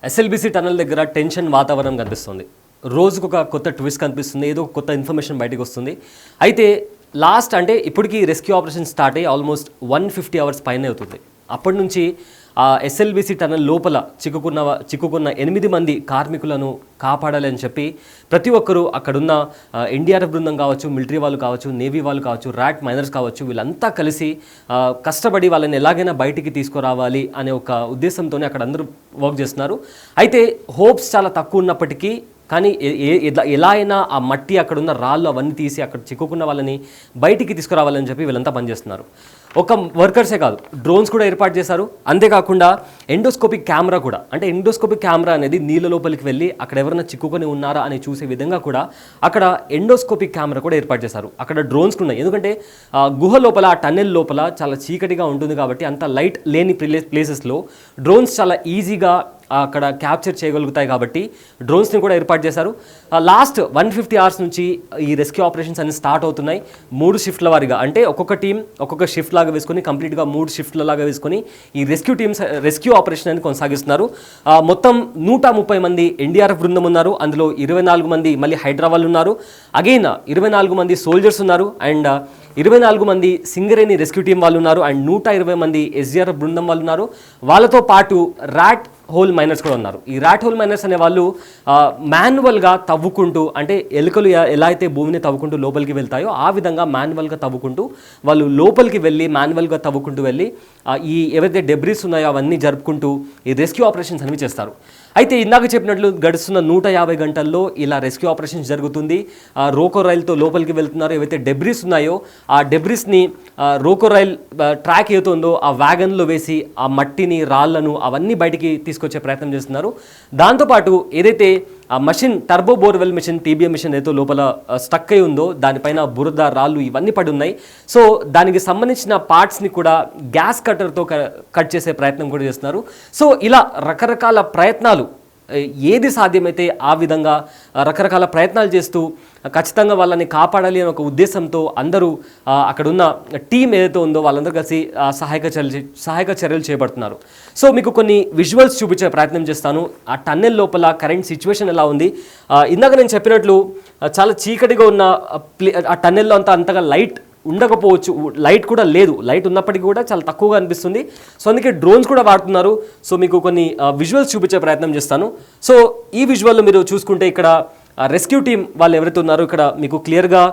SLBC tunnel దగ్గర tension వాతావరణం కనిపిస్తుంది. రోజుకు ఒక కొత్త ట్విస్ట్ కనిపిస్తుంది, ఏదో ఒక కొత్త ఇన్ఫర్మేషన్ బయటకు వస్తుంది. అయితే లాస్ట్ అంటే ఇప్పటికీ రెస్క్యూ ఆపరేషన్ స్టార్ట్ అయ్యి ఆల్మోస్ట్ 150 అవర్స్ పైనే అవుతుంది. అప్పటి నుంచి ఆ ఎస్ఎల్బిసి టనల్ లోపల చిక్కుకున్న 8 మంది కార్మికులను కాపాడాలని చెప్పి ప్రతి ఒక్కరూ అక్కడున్న ఎన్డీఆర్ఎఫ్ బృందం కావచ్చు, మిలిటరీ వాళ్ళు కావచ్చు, నేవీ వాళ్ళు కావచ్చు, ర్యాట్ మైనర్స్ కావచ్చు, వీళ్ళంతా కలిసి కష్టపడి వాళ్ళని ఎలాగైనా బయటికి తీసుకురావాలి అనే ఒక ఉద్దేశంతోనే అక్కడ అందరూ వర్క్ చేస్తున్నారు. అయితే హోప్స్ చాలా తక్కువ ఉన్నప్పటికీ కానీ ఎలా అయినా ఆ మట్టి అక్కడున్న రాళ్ళు అవన్నీ తీసి అక్కడ చిక్కుకున్న వాళ్ళని బయటికి తీసుకురావాలని చెప్పి వీళ్ళంతా పనిచేస్తున్నారు. ఒక వర్కర్సే కాదు, డ్రోన్స్ కూడా ఏర్పాటు చేశారు. అంతేకాకుండా ఎండోస్కోపిక్ కెమెరా కూడా, అంటే ఎండోస్కోపిక్ కెమెరా అనేది నీళ్ళ లోపలికి వెళ్ళి అక్కడ ఎవరైనా చిక్కుకొని ఉన్నారా అని చూసే విధంగా కూడా అక్కడ ఎండోస్కోపిక్ కెమెరా కూడా ఏర్పాటు చేశారు. అక్కడ డ్రోన్స్ ఉన్నాయి, ఎందుకంటే గుహ లోపల ఆ టన్నెల్ లోపల చాలా చీకటిగా ఉంటుంది కాబట్టి అంత లైట్ లేని ప్లేసెస్లో డ్రోన్స్ చాలా ఈజీగా అక్కడ క్యాప్చర్ చేయగలుగుతాయి కాబట్టి డ్రోన్స్ని కూడా ఏర్పాటు చేశారు. లాస్ట్ 150 అవర్స్ నుంచి ఈ రెస్క్యూ ఆపరేషన్స్ అన్ని స్టార్ట్ అవుతున్నాయి. 3 షిఫ్ట్ల వారిగా, అంటే ఒక్కొక్క టీం ఒక్కొక్క షిఫ్ట్ లాగా వేసుకొని కంప్లీట్గా 3 షిఫ్ట్ల లాగా వేసుకొని ఈ రెస్క్యూ ఆపరేషన్ అని కొనసాగిస్తున్నారు. మొత్తం 130 మంది ఎన్డీఆర్ఎఫ్ బృందం ఉన్నారు. అందులో 24 మంది మళ్ళీ హైదరాబాద్ ఉన్నారు. అగైన్ 24 మంది సోల్జర్స్ ఉన్నారు. అండ్ 24 మంది సింగరేణి రెస్క్యూ టీం వాళ్ళు ఉన్నారు. అండ్ 120 మంది ఎస్డీఆర్ఎఫ్ బృందం వాళ్ళు ఉన్నారు. వాళ్ళతో పాటు ర్యాట్ హోల్ మైనర్స్ కూడా ఉన్నారు. ఈ ర్యాట్ హోల్ మైనర్స్ అనే వాళ్ళు మాన్యువల్గా తవ్వుకుంటూ, అంటే ఎలుకలు ఎలా అయితే భూమిని తవ్వుకుంటూ లోపలికి వెళ్తాయో ఆ విధంగా మాన్యువల్గా తవ్వుకుంటూ వాళ్ళు లోపలికి వెళ్ళి మాన్యువల్గా తవ్వుకుంటూ వెళ్ళి ఈ ఏవైతే డెబ్రీస్ ఉన్నాయో అవన్నీ జరుపుకుంటూ ఈ రెస్క్యూ ఆపరేషన్స్ అనేవి చేస్తారు. అయితే ఇందాక చెప్పినట్లు గడుస్తున్న 150 గంటల్లో ఇలా రెస్క్యూ ఆపరేషన్స్ జరుగుతుంది. రోకో రైల్తో లోపలికి వెళ్తున్నారు. ఏవైతే డెబ్రీస్ ఉన్నాయో ఆ డెబ్రీస్ని రోకో రైల్ ట్రాక్ ఏతుందో ఆ వ్యాగన్లో వేసి ఆ మట్టిని, రాళ్లను అవన్నీ బయటికి తీసుకొచ్చే ప్రయత్నం చేస్తున్నారు. దాంతోపాటు ఏదైతే ఆ machine, turbo borewell machine, TBM machine ఏదో లోపల స్టక్ అయి ఉందో దానిపైన బురద, రాళ్ళు ఇవన్నీ పడి ఉన్నాయి. సో దానికి సంబంధించిన పార్ట్స్ని కూడా గ్యాస్ కట్టర్తో కట్ చేసే ప్రయత్నం కూడా చేస్తున్నారు. సో ఇలా రకరకాల ప్రయత్నాలు, ఏది సాధ్యమైతే ఆ విధంగా రకరకాల ప్రయత్నాలు చేస్తూ ఖచ్చితంగా వాళ్ళని కాపాడాలి అనే ఒక ఉద్దేశంతో అందరూ అక్కడున్న టీం ఏదైతే ఉందో వాళ్ళందరూ కలిసి సహాయక చర్యలు చేపడుతున్నారు. సో మీకు కొన్ని విజువల్స్ చూపించే ప్రయత్నం చేస్తాను. ఆ టన్నెల్ లోపల కరెంట్ సిచ్యువేషన్ ఎలా ఉంది. ఇందాక నేను చెప్పినట్లు చాలా చీకటిగా ఉన్న ఆ టన్నెల్లో అంతగా లైట్ ఉండకపోవచ్చు, లైట్ కూడా లేదు. లైట్ ఉన్నప్పటికీ కూడా చాలా తక్కువగా అనిపిస్తుంది. సో అందుకే డ్రోన్స్ కూడా వాడుతున్నారు. సో మీకు కొన్ని విజువల్స్ చూపించే ప్రయత్నం చేస్తాను. సో ఈ విజువల్లో మీరు చూసుకుంటే ఇక్కడ రెస్క్యూ టీం వాళ్ళు ఎవరైతే ఉన్నారో ఇక్కడ మీకు క్లియర్గా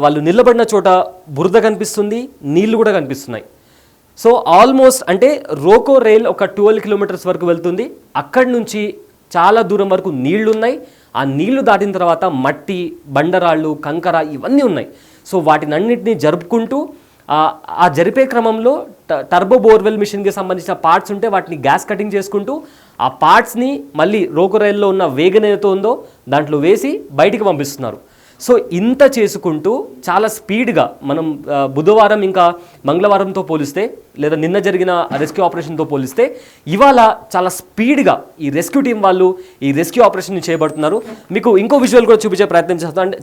వాళ్ళు నిలబడిన చోట బురద కనిపిస్తుంది, నీళ్లు కూడా కనిపిస్తున్నాయి. సో ఆల్మోస్ట్ అంటే రోకో రైల్ ఒక 12 కిలోమీటర్స్ వరకు వెళ్తుంది. అక్కడి నుంచి చాలా దూరం వరకు నీళ్లు ఉన్నాయి. ఆ నీళ్లు దాటిన తర్వాత మట్టి, బండరాళ్ళు, కంకర ఇవన్నీ ఉన్నాయి. సో వాటిని అన్నింటినీ జరుపుకుంటూ ఆ జరిపే క్రమంలో టర్బో బోర్వెల్ మిషన్కి సంబంధించిన పార్ట్స్ ఉంటే వాటిని గ్యాస్ కటింగ్ చేసుకుంటూ ఆ పార్ట్స్ని మళ్ళీ రోకో రైల్లో ఉన్న వేగన్ ఏదైతే ఉందో దాంట్లో వేసి బయటికి పంపిస్తున్నారు. సో ఇంత చేసుకుంటూ చాలా స్పీడ్గా మనం బుధవారం ఇంకా మంగళవారంతో పోలిస్తే, లేదా నిన్న జరిగిన రెస్క్యూ ఆపరేషన్తో పోలిస్తే ఇవాళ చాలా స్పీడ్గా ఈ రెస్క్యూ టీం వాళ్ళు ఈ రెస్క్యూ ఆపరేషన్ని చేయబడుతున్నారు. మీకు ఇంకో విజువల్ కూడా చూపించే ప్రయత్నం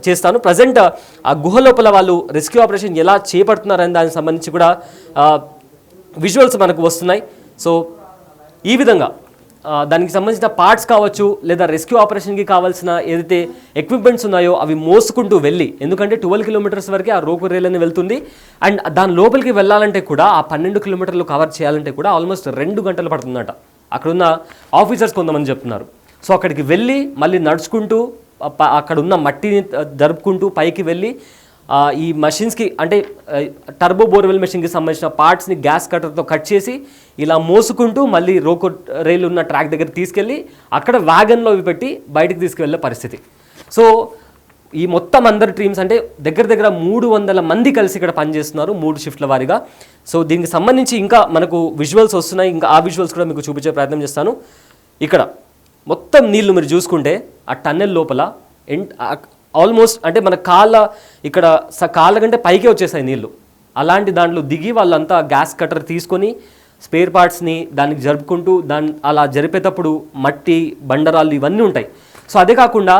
చేస్తాను. ప్రజెంట్ ఆ గుహ లోపల వాళ్ళు రెస్క్యూ ఆపరేషన్ ఎలా చేపడుతున్నారని దానికి సంబంధించి కూడా విజువల్స్ మనకు వస్తున్నాయి. సో ఈ విధంగా దానికి సంబంధించిన పార్ట్స్ కావచ్చు, లేదా రెస్క్యూ ఆపరేషన్కి కావాల్సిన ఏదైతే ఎక్విప్మెంట్స్ ఉన్నాయో అవి మోసుకుంటూ వెళ్ళి, ఎందుకంటే 12 కిలోమీటర్స్ వరకే ఆ రోకో రైల్ అని వెళ్తుంది. అండ్ దాని లోపలికి వెళ్ళాలంటే కూడా ఆ 12 కిలోమీటర్లు కవర్ చేయాలంటే కూడా ఆల్మోస్ట్ 2 గంటలు పడుతుందట అక్కడున్న ఆఫీసర్స్ కొంతమంది చెప్తున్నారు. సో అక్కడికి వెళ్ళి మళ్ళీ నడుచుకుంటూ అక్కడ ఉన్న మట్టిని జరుపుకుంటూ పైకి వెళ్ళి ఈ మషిన్స్కి, అంటే టర్బో బోర్వెల్ మెషిన్కి సంబంధించిన పార్ట్స్ని గ్యాస్ కట్టర్తో కట్ చేసి ఇలా మోసుకుంటూ మళ్ళీ రోకో రైలు ఉన్న ట్రాక్ దగ్గర తీసుకెళ్ళి అక్కడ వ్యాగన్లో పెట్టి బయటకు తీసుకువెళ్ళే పరిస్థితి. సో ఈ మొత్తం అందరు టీమ్స్ అంటే దగ్గర 300 మంది కలిసి ఇక్కడ పనిచేస్తున్నారు 3 షిఫ్ట్ల వారీగా. సో దీనికి సంబంధించి ఇంకా మనకు విజువల్స్ వస్తున్నాయి. ఇంకా ఆ విజువల్స్ కూడా మీకు చూపించే ప్రయత్నం చేస్తాను. ఇక్కడ మొత్తం నీళ్లు మీరు చూసుకుంటే ఆ టన్నెల్ లోపల ఆల్మోస్ట్ అంటే మన ఇక్కడ కాళ్ళ కంటే పైకే వచ్చేసాయి నీళ్ళు. అలాంటి దాంట్లో దిగి వాళ్ళంతా గ్యాస్ కట్టర్ తీసుకొని స్పేర్ పార్ట్స్ని దానికి జరుపుకుంటూ అలా జరిపేటప్పుడు మట్టి, బండరాళ్ళు ఇవన్నీ ఉంటాయి. సో అదే కాకుండా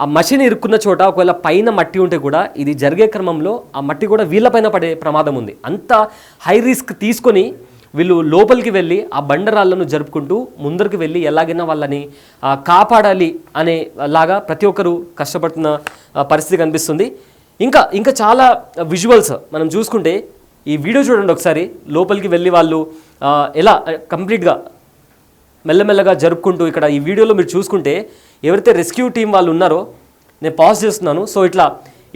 ఆ మషిన్ ఇరుక్కున్న చోట ఒకవేళ పైన మట్టి ఉంటే కూడా ఇది జరిగే క్రమంలో ఆ మట్టి కూడా వీళ్ళపైన పడే ప్రమాదం ఉంది. అంత హై రిస్క్ తీసుకొని వీళ్ళు లోపలికి వెళ్ళి ఆ బండరాళ్లను జరుపుకుంటూ ముందరికి వెళ్ళి ఎలాగైనా వాళ్ళని కాపాడాలి అనే లాగా ప్రతి ఒక్కరూ కష్టపడుతున్న పరిస్థితి కనిపిస్తుంది. ఇంకా చాలా విజువల్స్ మనం చూసుకుంటే ఈ వీడియో చూడండి ఒకసారి. లోపలికి వెళ్ళి వాళ్ళు ఎలా కంప్లీట్గా మెల్లమెల్లగా జరుపుకుంటూ ఇక్కడ ఈ వీడియోలో మీరు చూసుకుంటే ఎవరైతే రెస్క్యూ టీం వాళ్ళు ఉన్నారో నేను పాజ్ చేస్తున్నాను. సో ఇట్లా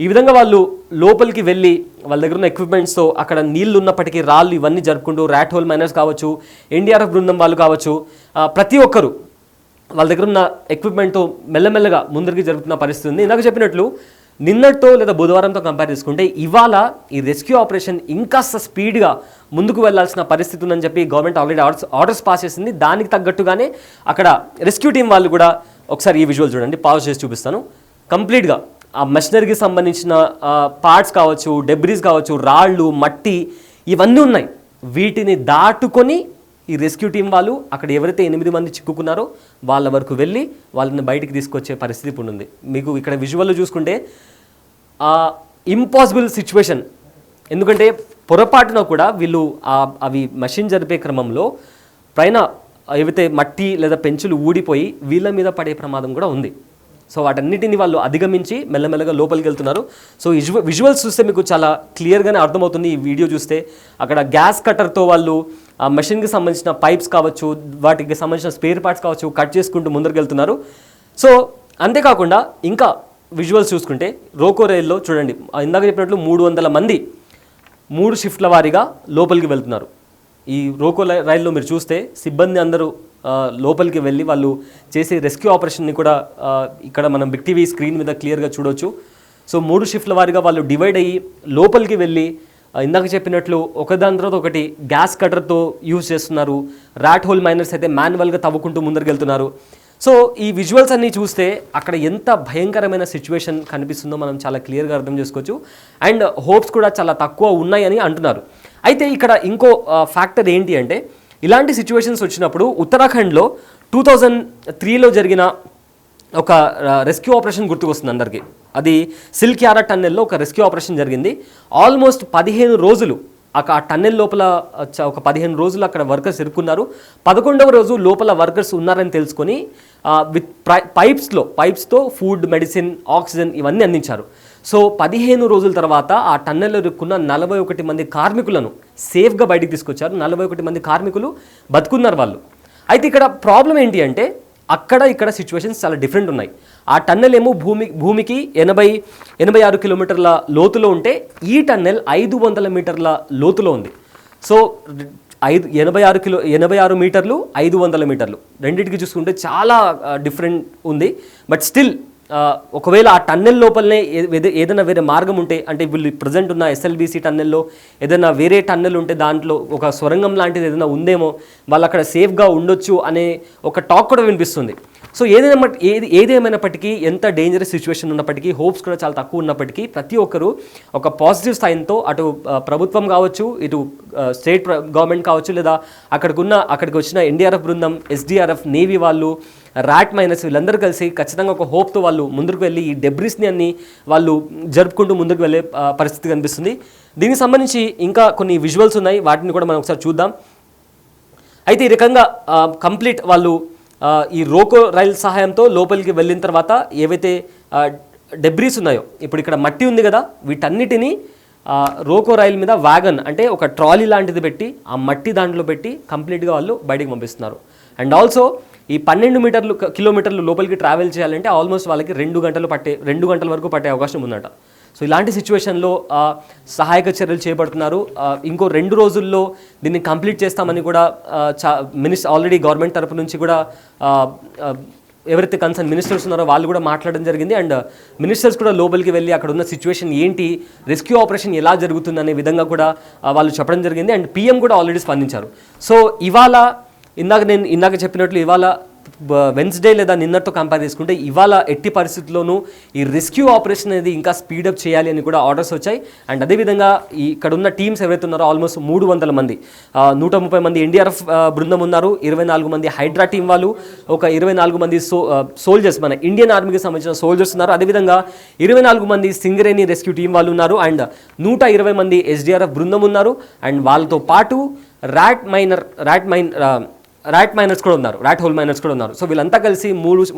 ఈ విధంగా వాళ్ళు లోపలికి వెళ్ళి వాళ్ళ దగ్గర ఉన్న ఎక్విప్మెంట్స్తో అక్కడ నీళ్ళు ఉన్నప్పటికీ రాళ్ళు ఇవన్నీ జరుపుకుంటూ ర్యాట్ హోల్ మైనర్స్ కావచ్చు, ఎన్డీఆర్ఎఫ్ బృందం వాళ్ళు కావచ్చు, ప్రతి ఒక్కరు వాళ్ళ దగ్గర ఉన్న ఎక్విప్మెంట్తో మెల్లమెల్లగా ముందరికి జరుగుతున్న పరిస్థితి ఉంది. ఇందాక చెప్పినట్లు నిన్నటితో లేదా బుధవారంతో కంపేర్ చేసుకుంటే ఇవాళ ఈ రెస్క్యూ ఆపరేషన్ ఇంకాస్త స్పీడ్గా ముందుకు వెళ్లాల్సిన పరిస్థితి ఉందని చెప్పి గవర్నమెంట్ ఆల్రెడీ ఆర్డర్స్ పాస్ చేసింది. దానికి తగ్గట్టుగానే అక్కడ రెస్క్యూ టీం వాళ్ళు కూడా ఒకసారి ఈ విజువల్ చూడండి, పాజ్ చేసి చూపిస్తాను. కంప్లీట్గా ఆ మెషినరీకి సంబంధించిన పార్ట్స్ కావచ్చు, డెబ్రీస్ కావచ్చు, రాళ్ళు, మట్టి ఇవన్నీ ఉన్నాయి. వీటిని దాటుకొని ఈ రెస్క్యూ టీం వాళ్ళు అక్కడ ఎవరైతే 8 మంది చిక్కుకున్నారో వాళ్ళ వరకు వెళ్ళి వాళ్ళని బయటికి తీసుకొచ్చే పరిస్థితి ఇప్పుడు ఉంది. మీకు ఇక్కడ విజువల్లో చూసుకుంటే ఇంపాసిబుల్ సిచ్యువేషన్. ఎందుకంటే పొరపాటున కూడా వీళ్ళు అవి మషిన్ జరిపే క్రమంలో పైన ఏవైతే మట్టి లేదా పెంచులు ఊడిపోయి వీళ్ళ మీద పడే ప్రమాదం కూడా ఉంది. సో వాటన్నిటిని వాళ్ళు అధిగమించి మెల్లమెల్లగా లోపలికి వెళ్తున్నారు. సో విజువల్స్ చూస్తే మీకు చాలా క్లియర్గానే అర్థమవుతుంది. ఈ వీడియో చూస్తే అక్కడ గ్యాస్ కట్టర్తో వాళ్ళు ఆ మెషిన్కి సంబంధించిన పైప్స్ కావచ్చు, వాటికి సంబంధించిన స్పేర్ పార్ట్స్ కావచ్చు కట్ చేసుకుంటూ ముందరికి వెళ్తున్నారు. సో అంతేకాకుండా ఇంకా విజువల్స్ చూసుకుంటే రోకో రైల్లో చూడండి, ఇందాక చెప్పినట్లు 300 మంది 3 షిఫ్ట్ల వారీగా లోపలికి వెళ్తున్నారు. ఈ రోకో రైల్లో మీరు చూస్తే సిబ్బంది అందరూ లోపలికి వెళ్ళి వాళ్ళు చేసే రెస్క్యూ ఆపరేషన్ని కూడా ఇక్కడ మనం బిగ్ టీవీ స్క్రీన్ మీద క్లియర్గా చూడవచ్చు. సో 3 షిఫ్ట్ల వారీగా వాళ్ళు డివైడ్ అయ్యి లోపలికి వెళ్ళి ఇందాక చెప్పినట్లు ఒకదాని తర్వాత ఒకటి గ్యాస్ కటర్తో యూజ్ చేస్తున్నారు. ర్యాట్ హోల్ మైనర్స్ అయితే మాన్యువల్గా తవ్వుకుంటూ ముందరికి వెళ్తున్నారు. సో ఈ విజువల్స్ అన్నీ చూస్తే అక్కడ ఎంత భయంకరమైన సిచ్యువేషన్ కనిపిస్తుందో మనం చాలా క్లియర్గా అర్థం చేసుకోవచ్చు. అండ్ హోప్స్ కూడా చాలా తక్కువ ఉన్నాయని అంటున్నారు. అయితే ఇక్కడ ఇంకో ఫ్యాక్టర్ ఏంటి అంటే ఇలాంటి సిచ్యువేషన్స్ వచ్చినప్పుడు ఉత్తరాఖండ్లో 2003లో జరిగిన ఒక రెస్క్యూ ఆపరేషన్ గుర్తుకొస్తుంది అందరికీ. అది సిల్క్యారా టన్నెల్లో ఒక రెస్క్యూ ఆపరేషన్ జరిగింది. ఆల్మోస్ట్ 15 రోజులు ఆ టన్నెల్ లోపల ఒక 15 రోజులు అక్కడ వర్కర్స్ ఇరుక్కున్నారు. 11వ రోజు లోపల వర్కర్స్ ఉన్నారని తెలుసుకొని విత్ పైప్స్తో ఫుడ్, మెడిసిన్, ఆక్సిజన్ ఇవన్నీ అందించారు. సో 15 రోజుల తర్వాత ఆ టన్నెల్లో ఇరుక్కున్న 41 మంది కార్మికులను సేఫ్గా బయటికి తీసుకొచ్చారు. 41 మంది కార్మికులు బతుకున్నారు వాళ్ళు. అయితే ఇక్కడ ప్రాబ్లం ఏంటి అంటే ఇక్కడ సిచ్యువేషన్స్ చాలా డిఫరెంట్ ఉన్నాయి. ఆ టన్నెల్ ఏమో భూమికి 86 కిలోమీటర్ల లోతులో ఉంటే ఈ టన్నెల్ 500 మీటర్ల లోతులో ఉంది. సో 86 మీటర్లు, 500 మీటర్లు రెండింటికి చూసుకుంటే చాలా డిఫరెంట్ ఉంది. బట్ స్టిల్ ఒకవేళ ఆ టన్నెల్ లోపలనే ఏదైనా వేరే మార్గం ఉంటే, అంటే వీళ్ళు ప్రజెంట్ ఉన్న ఎస్ఎల్బీసీ టన్నెల్లో ఏదైనా వేరే టన్నెల్ ఉంటే దాంట్లో ఒక సొరంగం లాంటిది ఏదైనా ఉందేమో, వాళ్ళు అక్కడ సేఫ్గా ఉండొచ్చు అనే ఒక టాక్ కూడా వినిపిస్తుంది. సో ఏదేమైనప్పటికీ ఎంత డేంజరస్ సిచ్యువేషన్ ఉన్నప్పటికీ, హోప్స్ కూడా చాలా తక్కువ ఉన్నప్పటికీ ప్రతి ఒక్కరూ ఒక పాజిటివ్ స్థాయితో అటు ప్రభుత్వం కావచ్చు, ఇటు స్టేట్ గవర్నమెంట్ కావచ్చు, లేదా అక్కడికి వచ్చిన ఎన్డీఆర్ఎఫ్ బృందం, ఎస్డీఆర్ఎఫ్, నేవీ వాళ్ళు, ర్యాట్ మైనర్స్ వీళ్ళందరూ కలిసి ఖచ్చితంగా ఒక హోప్తో వాళ్ళు ముందుకు వెళ్ళి ఈ డెబ్రిస్ని అన్ని వాళ్ళు జరుపుకుంటూ ముందుకు వెళ్ళే పరిస్థితి కనిపిస్తుంది. దీనికి సంబంధించి ఇంకా కొన్ని విజువల్స్ ఉన్నాయి, వాటిని కూడా మనం ఒకసారి చూద్దాం. అయితే ఈ రకంగా కంప్లీట్ వాళ్ళు ఈ రోకో రైల్ సహాయంతో లోపలికి వెళ్ళిన తర్వాత ఏవైతే డెబ్రీస్ ఉన్నాయో, ఇప్పుడు ఇక్కడ మట్టి ఉంది కదా, వీటన్నిటినీ రోకో రైల్ మీద వ్యాగన్ అంటే ఒక ట్రాలీ లాంటిది పెట్టి ఆ మట్టి దాంట్లో పెట్టి కంప్లీట్గా వాళ్ళు బయటికి పంపిస్తున్నారు. అండ్ ఆల్సో ఈ 12 కిలోమీటర్లు లోపలికి ట్రావెల్ చేయాలంటే ఆల్మోస్ట్ వాళ్ళకి 2 గంటల వరకు పట్టే అవకాశం ఉందట. సో ఇలాంటి సిచ్యువేషన్లో సహాయక చర్యలు చేపడుతున్నారు. ఇంకో 2 రోజుల్లో దీన్ని కంప్లీట్ చేస్తామని కూడా ఆల్రెడీ గవర్నమెంట్ తరపు నుంచి కూడా ఎవరైతే కన్సర్న్ మినిస్టర్స్ ఉన్నారో వాళ్ళు కూడా మాట్లాడడం జరిగింది. అండ్ మినిస్టర్స్ కూడా లోపలికి వెళ్ళి అక్కడ ఉన్న సిచ్యువేషన్ ఏంటి, రెస్క్యూ ఆపరేషన్ ఎలా జరుగుతుంది అనే విధంగా కూడా వాళ్ళు చెప్పడం జరిగింది. అండ్ పీఎం కూడా ఆల్రెడీ స్పందించారు. సో ఇవాళ ఇందాక చెప్పినట్లు ఇవాళ వెన్స్డే లేదా నిన్నటితో కంపేర్ చేసుకుంటే ఇవాళ ఎట్టి పరిస్థితుల్లోనూ ఈ రెస్క్యూ ఆపరేషన్ అనేది ఇంకా స్పీడప్ చేయాలి అని కూడా ఆర్డర్స్ వచ్చాయి. అండ్ అదేవిధంగా ఇక్కడ ఉన్న టీమ్స్ ఎవరైతే ఉన్నారో ఆల్మోస్ట్ 300 మంది, 130 మంది ఎన్డీఆర్ఎఫ్ బృందం ఉన్నారు, 24 మంది హైడ్రా టీం వాళ్ళు, ఒక 24 మంది సోల్జర్స్ మన ఇండియన్ ఆర్మీకి సంబంధించిన సోల్జర్స్ ఉన్నారు. అదేవిధంగా 24 మంది సింగరేణి రెస్క్యూ టీం వాళ్ళు ఉన్నారు. అండ్ 120 మంది ఎస్డీఆర్ఎఫ్ బృందం ఉన్నారు. అండ్ వాళ్ళతో పాటు ర్యాట్ మైనర్స్ కూడా ఉన్నారు, ర్యాట్ హోల్ మైనర్స్ కూడా ఉన్నారు. సో వీళ్ళంతా కలిసి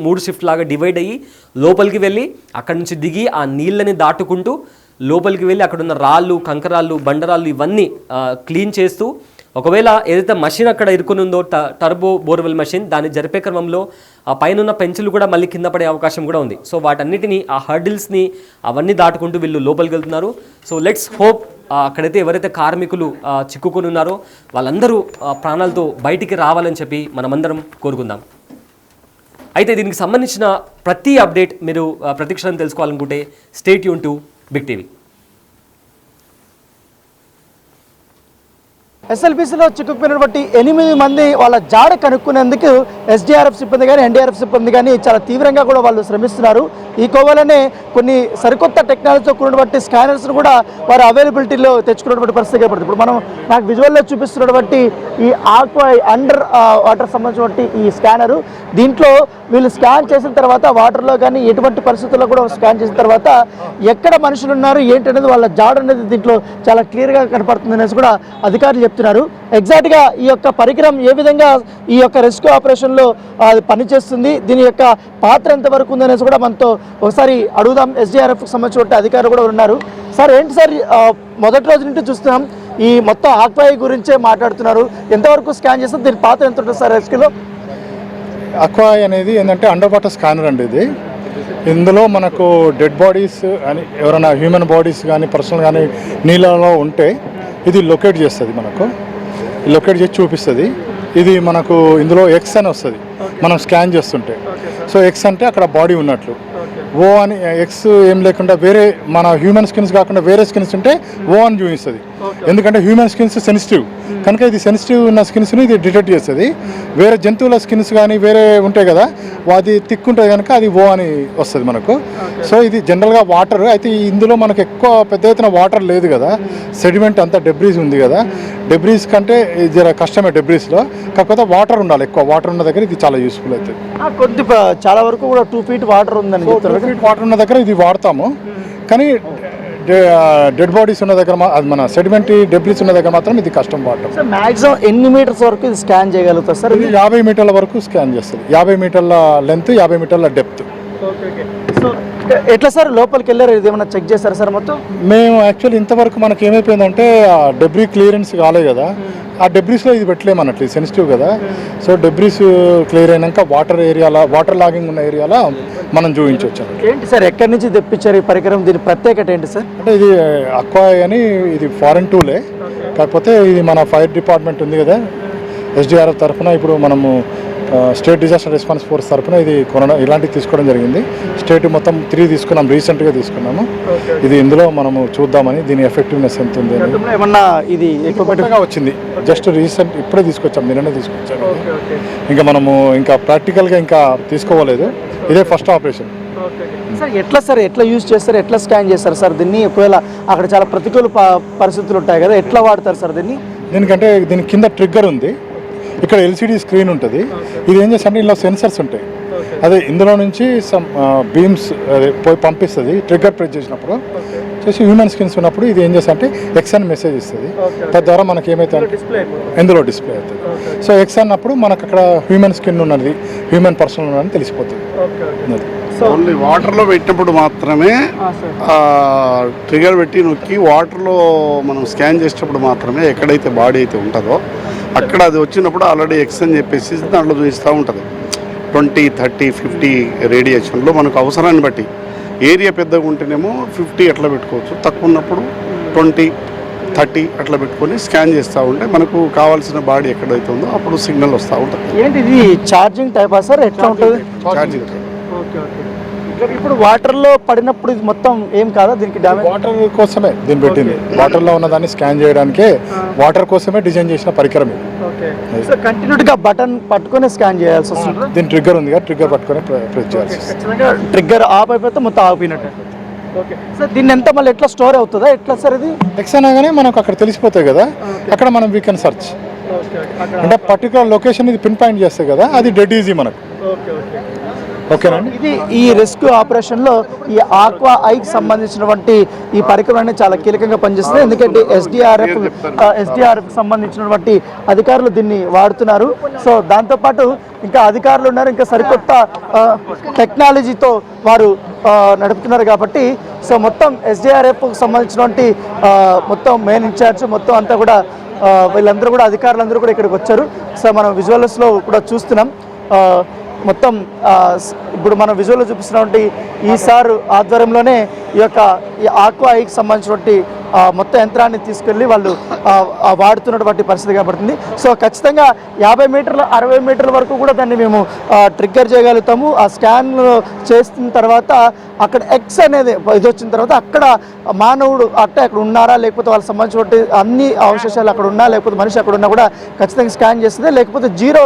మూడు షిఫ్ట్ లాగా డివైడ్ అయ్యి లోపలికి వెళ్ళి అక్కడి నుంచి దిగి ఆ నీళ్ళని దాటుకుంటూ లోపలికి వెళ్ళి అక్కడ ఉన్న రాళ్ళు, కంకరాళ్ళు, బండరాళ్ళు ఇవన్నీ క్లీన్ చేస్తూ, ఒకవేళ ఏదైతే మషిన్ అక్కడ ఇరుకుని ఉందో టర్బో బోర్వెల్ మషిన్, దాన్ని జరిపే క్రమంలో ఆ పైన ఉన్న పెంచులు కూడా మళ్ళీ కింద పడే అవకాశం కూడా ఉంది. సో వాటన్నిటిని, ఆ హర్డిల్స్ని అవన్నీ దాటుకుంటూ వీళ్ళు లోపలికి వెళ్తున్నారు. సో లెట్స్ హోప్ అక్కడైతే ఎవరైతే కార్మికులు చిక్కుకొని ఉన్నారో వాళ్ళందరూ ప్రాణాలతో బయటికి రావాలని చెప్పి మనమందరం కోరుకుందాం. అయితే దీనికి సంబంధించిన ప్రతి అప్డేట్ మీరు ప్రతిక్షణం తెలుసుకోవాలనుకుంటే stay tune to big TV. ఎస్ఎల్బీసీలో చిక్కుకుపోయినటువంటి 8 మంది వాళ్ళ జాడ కనుక్కునేందుకు ఎస్డీఆర్ఎఫ్ సిబ్బంది కానీ ఎన్డీఆర్ఎఫ్ సిబ్బంది కానీ చాలా తీవ్రంగా కూడా వాళ్ళు శ్రమిస్తున్నారు. ఈ కోవలోనే కొన్ని సరికొత్త టెక్నాలజీతో కూడినటువంటి స్కానర్స్ను కూడా వారు అవైలబిలిటీలో తెచ్చుకున్నటువంటి పరిస్థితి ఏర్పడుతుంది. ఇప్పుడు మనం నాకు విజువల్లో చూపిస్తున్నటువంటి ఈ ఆక్వా అండర్ వాటర్ సంబంధించినటువంటి ఈ స్కానరు, దీంట్లో వీళ్ళు స్కాన్ చేసిన తర్వాత వాటర్లో కానీ ఎటువంటి పరిస్థితుల్లో కూడా స్కాన్ చేసిన తర్వాత ఎక్కడ మనుషులు ఉన్నారు ఏంటి అనేది వాళ్ళ జాడ అనేది దీంట్లో చాలా క్లియర్గా కనపడుతుంది అనేసి కూడా అధికారులు చెప్తున్నారు. ఎగ్జాక్ట్గా ఈ యొక్క పరికరం ఏ విధంగా ఈ యొక్క రెస్క్యూ ఆపరేషన్లో పనిచేస్తుంది, దీని యొక్క పాత్ర ఎంతవరకు ఉందనేసి కూడా మనతో ఒకసారి అడుగుదాం. ఎస్డీఆర్ఎఫ్కి సంబంధించిన అధికారులు కూడా ఉన్నారు. సార్ ఏంటి సార్, మొదటి రోజు నుండి చూస్తున్నాం ఈ మొత్తం ఆక్వాయి గురించే మాట్లాడుతున్నారు. ఎంతవరకు స్కాన్ చేస్తే దీని పాత్ర ఎంత ఉంటుంది సార్ రెస్క్యూలో? అక్వాయ్ అనేది ఏంటంటే అండర్ వాటర్ స్కానర్ అండి. ఇది ఇందులో మనకు డెడ్ బాడీస్ అని ఎవరైనా హ్యూమన్ బాడీస్ కానీ పర్సనల్ కానీ నీళ్ళలో ఉంటే ఇది లొకేట్ చేస్తుంది, మనకు లొకేట్ చేసి చూపిస్తుంది. ఇది మనకు ఇందులో ఎక్స్ అని వస్తుంది మనం స్కాన్ చేస్తుంటే. సో ఎక్స్ అంటే అక్కడ బాడీ ఉన్నట్లు, ఓ అని ఎక్స్ ఏం లేకుండా వేరే మన హ్యూమన్ స్కిన్స్ కాకుండా వేరే స్కిన్స్ ఉంటే ఓ అని చూపిస్తుంది. ఎందుకంటే హ్యూమన్ స్కిన్స్ సెన్సిటివ్ కనుక ఇది సెన్సిటివ్ ఉన్న స్కిన్స్ని ఇది డిటెక్ట్ చేస్తుంది. వేరే జంతువుల స్కిన్స్ కానీ వేరే ఉంటాయి కదా, అది తిక్కుంటుంది కనుక అది ఓ అని వస్తుంది మనకు. సో ఇది జనరల్గా వాటర్ అయితే ఇందులో మనకు ఎక్కువ పెద్ద ఎత్తున వాటర్ లేదు కదా, సెడిమెంట్ అంతా డెబ్రీస్ ఉంది కదా. డెబ్రీస్ కంటే జర కష్టమే డెబ్రీస్లో, కాకపోతే వాటర్ ఉండాలి, ఎక్కువ వాటర్ ఉన్న దగ్గర ఇది చాలా యూస్ఫుల్ అవుతుంది. కొద్ది చాలా వరకు కూడా 2 feet వాటర్ ఉందని 2 feet వాటర్ ఉన్న దగ్గర ఇది వాడతాము. కానీ డెడ్ బాడీస్ ఉన్న దగ్గర అది మన సెడిమెంటరీ డెబ్రీస్ ఉన్న దగ్గర మాత్రం ఇది కష్టం వాడటం. మ్యాక్సిమం ఎన్ని మీటర్స్ వరకు ఇది స్కాన్ చేయగలుగుతారు సార్? ఇది 50 మీటర్ల వరకు స్కాన్ చేస్తుంది. 50 మీటర్ల లెంత్, 50 మీటర్ల డెప్త్. సో ఎట్లా సార్ లోపలికి వెళ్ళారు, ఇది ఏమైనా చెక్ చేస్తారా సార్ మొత్తం? మేము యాక్చువల్లీ ఇంతవరకు మనకి ఏమైపోయిందంటే ఆ డెబ్రీ క్లియరెన్స్ కాలేదు కదా, ఆ డెబ్రీస్లో ఇది పెట్టలేమన్నట్లు, సెన్సిటివ్ కదా. సో డెబ్రీస్ క్లియర్ అయినాక వాటర్ లాగింగ్ ఉన్న ఏరియాలో మనం చూపించవచ్చు. ఏంటి సార్, ఎక్కడి నుంచి తెప్పించారు ఈ పరికరం, దీని ప్రత్యేకత ఏంటి సార్? అంటే ఇది అక్వాయ్ అని, ఇది ఫారెన్ టూలే, కాకపోతే ఇది మన ఫైర్ డిపార్ట్మెంట్ ఉంది కదా ఎస్డీఆర్ఎఫ్ తరఫున, ఇప్పుడు మనము స్టేట్ డిజాస్టర్ రెస్పాన్స్ ఫోర్స్ తరఫున ఇది ఇలాంటివి తీసుకోవడం జరిగింది. స్టేట్ మొత్తం 3 తీసుకున్నాం, రీసెంట్గా తీసుకున్నాము. ఇది ఇందులో మనము చూద్దామని దీని ఎఫెక్టివ్నెస్ ఎంత ఉంది ఏమన్నా ఇది ఎక్కువగా వచ్చింది. జస్ట్ రీసెంట్ ఇప్పుడే తీసుకొచ్చాం, నిన్ననే తీసుకొచ్చాము. ఇంకా మనము ఇంకా ప్రాక్టికల్గా ఇంకా తీసుకోలేదు, ఇదే ఫస్ట్ ఆపరేషన్. సార్ ఎట్లా యూజ్ చేస్తారు, ఎట్లా స్కాన్ చేస్తారు సార్ దీన్ని? ఒకవేళ అక్కడ చాలా ప్రతికూల పరిస్థితులు ఉంటాయి కదా, ఎట్లా వాడతారు సార్ దీన్ని? దీనికంటే దీని కింద ట్రిగ్గర్ ఉంది, ఇక్కడ ఎల్సిడి స్క్రీన్ ఉంటుంది. ఇది ఏం చేస్తే ఇందులో సెన్సర్స్ ఉంటాయి, అదే ఇందులో నుంచి బీమ్స్ అదే పోయి పంపిస్తుంది. ట్రిగ్గర్ ప్రెస్ చేసినప్పుడు చేసి హ్యూమన్ స్కిన్స్ ఉన్నప్పుడు ఇది ఏం చేస్తా అంటే ఎక్స్ అని మెసేజ్ ఇస్తుంది. తద్వారా మనకి ఏమైతే ఇందులో డిస్ప్లే అవుతుంది. సో ఎక్స్ అన్నప్పుడు మనకు అక్కడ హ్యూమన్ స్కిన్ ఉన్నది, హ్యూమన్ పర్సన్ ఉన్నది తెలిసిపోతుంది. ఓన్లీ వాటర్లో పెట్టినప్పుడు మాత్రమే ట్రిగర్ పెట్టి నొక్కి వాటర్లో మనం స్కాన్ చేసేటప్పుడు మాత్రమే ఎక్కడైతే బాడీ అయితే ఉంటుందో అక్కడ అది వచ్చినప్పుడు ఆల్రెడీ ఎక్స్ అని చెప్పేసి దాంట్లో చూపిస్తూ ఉంటుంది. 20, 30, 50 రేడియేషన్లో మనకు అవసరాన్ని బట్టి ఏరియా పెద్దగా ఉంటేనేమో 50 అట్లా పెట్టుకోవచ్చు, తక్కువ ఉన్నప్పుడు 20, 30 అట్లా పెట్టుకొని స్కాన్ చేస్తూ ఉంటే మనకు కావాల్సిన బాడీ ఎక్కడైతే ఉందో అప్పుడు సిగ్నల్ వస్తూ ఉంటుంది. ఏంటి ఇది ఛార్జింగ్ టైపా సార్, ఎట్లా ఉంటుంది? ఛార్జింగ్. ఇప్పుడు వాటర్లో పడినప్పుడు ఇది మొత్తం ఏం కాదా, దీనికి డ్యామేజ్? వాటర్ కోసమే దీన్ని పెట్టింది, వాటర్లో ఉన్న దాన్ని స్కాన్ చేయడానికే వాటర్ కోసమే డిజైన్ చేసిన పరికరం ఇది. కంటిన్యూగా బటన్ పట్టుకొని స్కాన్ చేయాల్సి వస్తుంది. దీని ట్రిగ్గర్ ఉంది కదా, ట్రిగ్గర్ పట్టుకొని ప్రెస్ చేయాల్సి వస్తుంది. ట్రిగ్గర్ ఆఫ్ అయిపోతే మొత్తం ఆగిపోయినట్టు. సార్ దీన్ని ఎంత మళ్ళీ ఎట్లా స్టోర్ అవుతుందా, ఎట్లా సార్ ఇది? ఎక్స్ అనగానే మనకు అక్కడ తెలిసిపోతాయి కదా, అక్కడ మనం వీ కెన్ సర్చ్. అంటే పర్టికులర్ లొకేషన్ ఇది పిన్ పాయింట్ చేస్తాయి కదా, అది డెడ్ ఈజీ మనకు. ఓకేనండి. ఇది ఈ రెస్క్యూ ఆపరేషన్లో ఈ ఆక్వా ఐకి సంబంధించినటువంటి ఈ పరికరం అనేది చాలా కీలకంగా పనిచేస్తుంది. ఎందుకంటే ఎస్డిఆర్ఎఫ్ సంబంధించినటువంటి అధికారులు దీన్ని వాడుతున్నారు. సో దాంతోపాటు ఇంకా అధికారులు ఉన్నారు, ఇంకా సరికొత్త టెక్నాలజీతో వారు నడుపుతున్నారు కాబట్టి సో మొత్తం ఎస్డిఆర్ఎఫ్కి సంబంధించినటువంటి మొత్తం మెయిన్ ఇన్ఛార్జ్ మొత్తం అంతా కూడా వీళ్ళందరూ కూడా అధికారులందరూ కూడా ఇక్కడికి వచ్చారు. సో మనం విజువల్స్లో కూడా చూస్తున్నాం. మొత్తం ఇప్పుడు మనం విజువల్లో చూపిస్తున్నటువంటి ఈ సార్ ఆధ్వర్యంలోనే ఈ ఆక్వా ఐకి సంబంధించినటువంటి మొత్తం యంత్రాన్ని తీసుకెళ్ళి వాళ్ళు వాడుతున్నటువంటి పరిస్థితి కనబడుతుంది. సో ఖచ్చితంగా 50 మీటర్ల 60 మీటర్ల వరకు కూడా దాన్ని మేము ట్రిగ్గర్ చేయగలుగుతాము. ఆ స్కాన్ చేసిన తర్వాత అక్కడ ఎక్స్ అనేది ఇది వచ్చిన తర్వాత అక్కడ మానవుడు అక్కడ ఉన్నారా లేకపోతే వాళ్ళకి సంబంధించినటువంటి అన్ని అవశేషాలు అక్కడ ఉన్నా లేకపోతే మనిషి అక్కడ ఉన్నా కూడా ఖచ్చితంగా స్కాన్ చేస్తుంది. లేకపోతే జీరో